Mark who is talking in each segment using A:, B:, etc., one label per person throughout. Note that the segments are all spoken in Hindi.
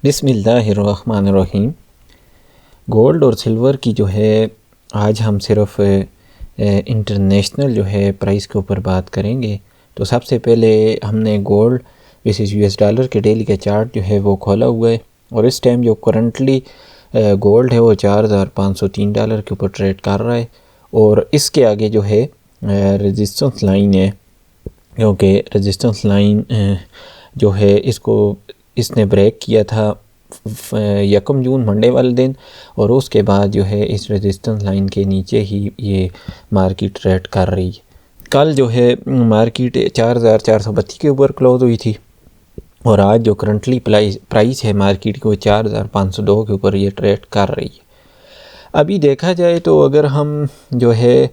A: बिस्मिल्लाहिर्रहमानिर्रहीम। गोल्ड और सिल्वर की जो है आज हम सिर्फ इंटरनेशनल जो है प्राइस के ऊपर बात करेंगे। तो सबसे पहले हमने गोल्ड वर्सेस यूएस डॉलर के डेली का चार्ट जो है वो खोला हुआ है और इस टाइम जो करंटली गोल्ड है वो $4,503 के ऊपर ट्रेड कर रहा है और इसके आगे जो है रेजिस्टेंस लाइन है, क्योंकि रेजिस्टेंस लाइन जो है इसने ब्रेक किया था 1 जून मंडे वाले दिन और उसके बाद जो है इस रेजिस्टेंस लाइन के नीचे ही ये मार्केट ट्रेड कर रही है। कल जो है मार्केट 4,432 के ऊपर क्लोज हुई थी और आज जो करंटली प्राइस है मार्केट को 4,502 के ऊपर ये ट्रेड कर रही है। अभी देखा जाए तो अगर हम जो है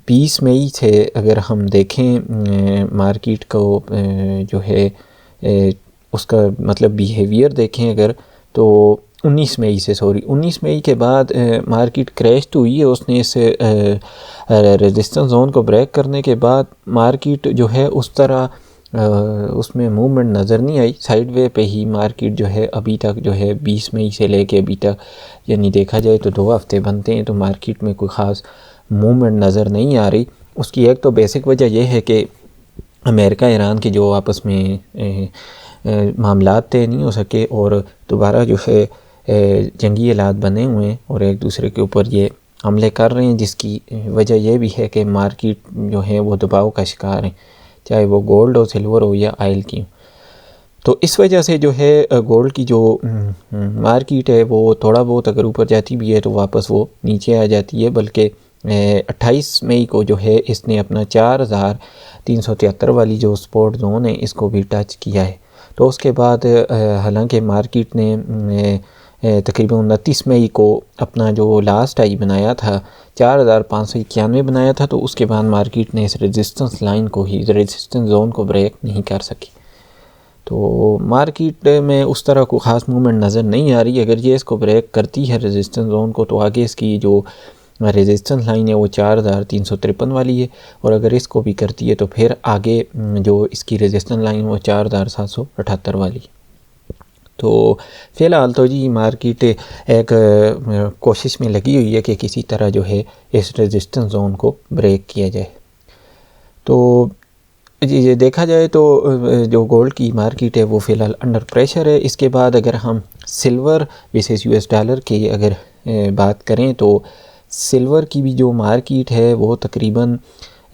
A: 20 मई से अगर हम देखें मार्केट को जो है उसका मतलब बिहेवियर देखें अगर, तो 19 मई के बाद मार्केट क्रैश तो हुई है। उसने इस रेजिस्टेंस जोन को ब्रेक करने के बाद मार्केट जो है उस तरह उसमें मूवमेंट नज़र नहीं आई। साइडवे पे ही मार्केट जो है अभी तक जो है 20 मई से लेके अभी तक, यानी देखा जाए तो 2 हफ्ते बनते हैं, तो मार्केट में कोई ख़ास मूवमेंट नज़र नहीं आ रही। उसकी एक तो बेसिक वजह यह है कि अमेरिका ईरान के जो आपस में मामलात तय नहीं हो सके और दोबारा जो है जंगी हालात बने हुए हैं और एक दूसरे के ऊपर ये हमले कर रहे हैं, जिसकी वजह यह भी है कि मार्केट जो है वो दबाव का शिकार है, चाहे वो गोल्ड हो, सिल्वर हो या ऑयल की हो। तो इस वजह से जो है गोल्ड की जो मार्केट है वो थोड़ा बहुत अगर ऊपर जाती भी है तो वापस वो नीचे आ जाती है। बल्कि 28 मई को जो है इसने अपना 4,373 वाली जो सपोर्ट जोन है इसको भी टच किया है। तो उसके बाद हालांकि मार्केट ने तकरीबन 29 मई को अपना जो लास्ट हाई बनाया था 4,591 बनाया था, तो उसके बाद मार्केट ने इस रेजिस्टेंस लाइन को ही, रेजिस्टेंस जोन को ब्रेक नहीं कर सकी। तो मार्केट में उस तरह को ख़ास मूवमेंट नज़र नहीं आ रही। अगर ये इसको ब्रेक करती है रेजिस्टेंस जोन को तो आगे इसकी जो रेजिस्टेंस लाइन है वो 4,353 वाली है और अगर इसको भी करती है तो फिर आगे जो इसकी रेजिस्टेंस लाइन वो 4,778 वाली है। तो फ़िलहाल तो जी मार्केट एक कोशिश में लगी हुई है कि किसी तरह जो है इस रेजिस्टेंस जोन को ब्रेक किया जाए। तो ये देखा जाए तो जो गोल्ड की मार्केट है वो फ़िलहाल अंडर प्रेशर है। इसके बाद अगर हम सिल्वर वर्सेस यूएस डॉलर की अगर बात करें तो सिल्वर की भी जो मार्केट है वो तकरीबन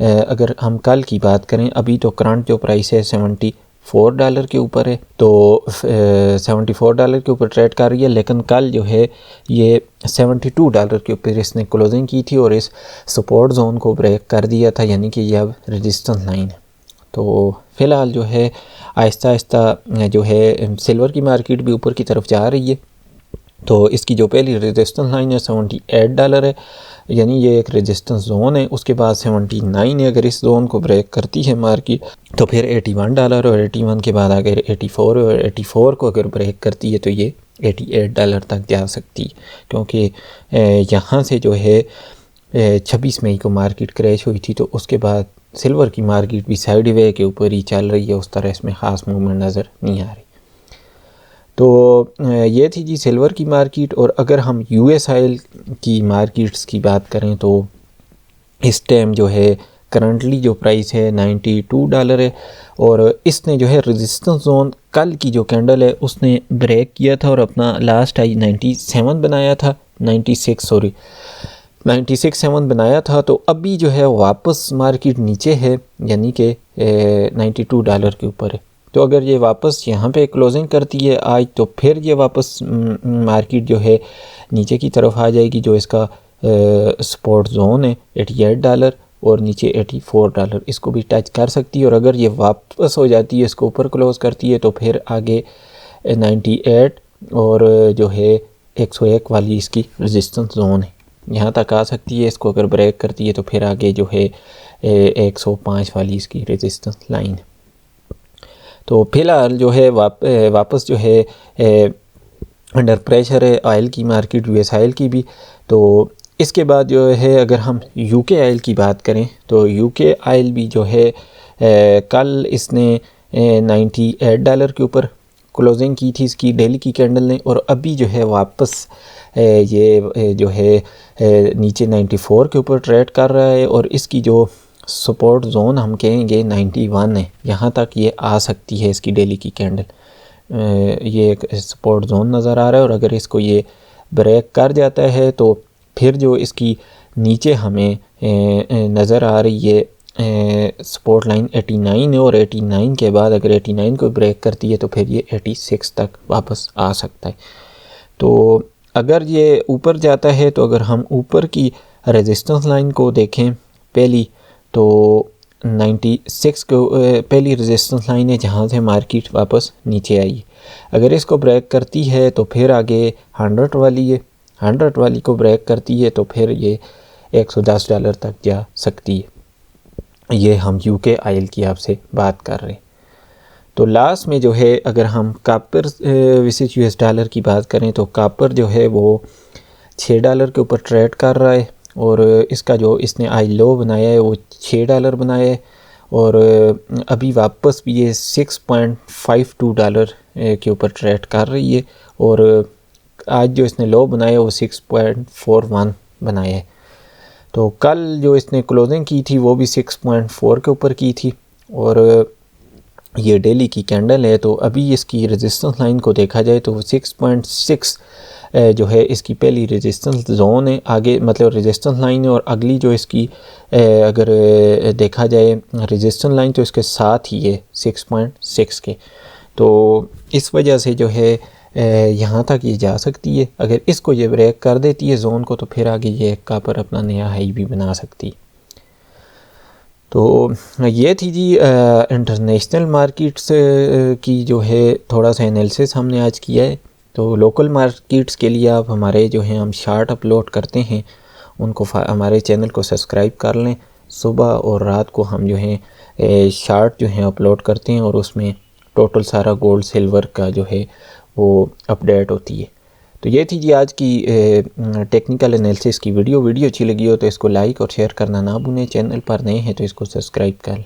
A: अगर हम कल की बात करें, अभी तो करंट जो प्राइस है $74 के ऊपर है, तो $74 के ऊपर ट्रेड कर रही है। लेकिन कल जो है ये $72 के ऊपर इसने क्लोजिंग की थी और इस सपोर्ट जोन को ब्रेक कर दिया था, यानी कि ये अब रेजिस्टेंस लाइन है। तो फ़िलहाल जो है आहिस्ता आहिस्ता जो है सिल्वर की मार्केट भी ऊपर की तरफ जा रही है। तो इसकी जो पहली रेजिस्टेंस लाइन है $78 है, यानी ये एक रेजिस्टेंस जोन है। उसके बाद 79 है। अगर इस जोन को ब्रेक करती है मार्केट तो फिर $81 और 81 के बाद अगर 84 है और 84 को अगर ब्रेक करती है तो ये $88 तक जा सकती है, क्योंकि यहाँ से जो है 26 मई को मार्केट क्रैश हुई थी। तो उसके बाद सिल्वर की मार्केट भी साइड वे के ऊपर ही चल रही है, उस तरह इसमें ख़ास मूवमेंट नज़र नहीं आ रही। तो ये थी जी सिल्वर की मार्केट। और अगर हम यूएस ऑयल की मार्केट्स की बात करें तो इस टाइम जो है करंटली जो प्राइस है $92 है और इसने जो है रेजिस्टेंस जोन कल की जो कैंडल है उसने ब्रेक किया था और अपना लास्ट हाई 97 बनाया था, 96.7 बनाया था। तो अभी जो है वापस मार्केट नीचे है, यानी कि $92 के ऊपर है। तो अगर ये वापस यहाँ पे क्लोजिंग करती है आज तो फिर ये वापस मार्केट जो है नीचे की तरफ आ जाएगी। जो इसका सपोर्ट जोन है $88 और नीचे $84, इसको भी टच कर सकती है। और अगर ये वापस हो जाती है, इसको ऊपर क्लोज करती है, तो फिर आगे 98 और जो है 101 वाली इसकी रेजिस्टेंस जोन है, यहाँ तक आ सकती है। इसको अगर ब्रेक करती है तो फिर आगे जो है 105 वाली इसकी रेजिस्टेंस लाइन है। तो फिलहाल जो है वापस जो है अंडर प्रेशर है ऑयल की मार्केट, यूएस ऑयल की भी। तो इसके बाद जो है अगर हम यूके ऑयल की बात करें तो यूके ऑयल भी जो है कल इसने $98 के ऊपर क्लोजिंग की थी इसकी डेली की कैंडल ने, और अभी जो है वापस ये जो है नीचे 94 के ऊपर ट्रेड कर रहा है, और इसकी जो सपोर्ट जोन हम कहेंगे 91 है, यहाँ तक ये आ सकती है इसकी डेली की कैंडल। ये एक सपोर्ट जोन नज़र आ रहा है, और अगर इसको ये ब्रेक कर जाता है तो फिर जो इसकी नीचे हमें नज़र आ रही है सपोर्ट लाइन 89 है, और 89 के बाद अगर 89 को ब्रेक करती है तो फिर ये 86 तक वापस आ सकता है। तो अगर ये ऊपर जाता है तो अगर हम ऊपर की रेजिस्टेंस लाइन को देखें पहली, तो 96 को पहली रेजिस्टेंस लाइन है जहाँ से मार्केट वापस नीचे आई। अगर इसको ब्रेक करती है तो फिर आगे 100 वाली है, 100 वाली को ब्रेक करती है तो फिर ये $110 तक जा सकती है। ये हम यूके ऑयल की आपसे बात कर रहे हैं। तो लास्ट में जो है अगर हम कॉपर वर्सेस यूएस डॉलर की बात करें तो कॉपर जो है वो $6 के ऊपर ट्रेड कर रहा है, और इसका जो इसने आई लो बनाया है वो $6 बनाया है, और अभी वापस भी ये $6.52 के ऊपर ट्रेड कर रही है, और आज जो इसने लो बनाया वो 6.41 बनाया है। तो कल जो इसने क्लोजिंग की थी वो भी 6.4 के ऊपर की थी, और ये डेली की कैंडल है। तो अभी इसकी रेजिस्टेंस लाइन को देखा जाए तो 6.6 जो है इसकी पहली रेजिस्टेंस जोन है, आगे मतलब रेजिस्टेंस लाइन है, और अगली जो इसकी अगर देखा जाए रेजिस्टेंस लाइन तो इसके साथ ही है 6.6 के। तो इस वजह से जो है यहाँ तक ये जा सकती है। अगर इसको ये ब्रेक कर देती है जोन को तो फिर आगे ये कॉपर अपना नया हाई भी बना सकती है। तो ये थी जी इंटरनेशनल मार्केट्स की जो है थोड़ा सा एनालिसिस हमने आज किया है। तो लोकल मार्केट्स के लिए आप हमारे जो हैं हम शार्ट अपलोड करते हैं, उनको हमारे चैनल को सब्सक्राइब कर लें। सुबह और रात को हम जो हैं शार्ट जो हैं अपलोड करते हैं, और उसमें टोटल सारा गोल्ड सिल्वर का जो है वो अपडेट होती है। तो ये थी जी आज की टेक्निकल एनालिसिस की वीडियो अच्छी लगी हो तो इसको लाइक और शेयर करना ना भूलें। चैनल पर नए हैं तो इसको सब्सक्राइब कर लें।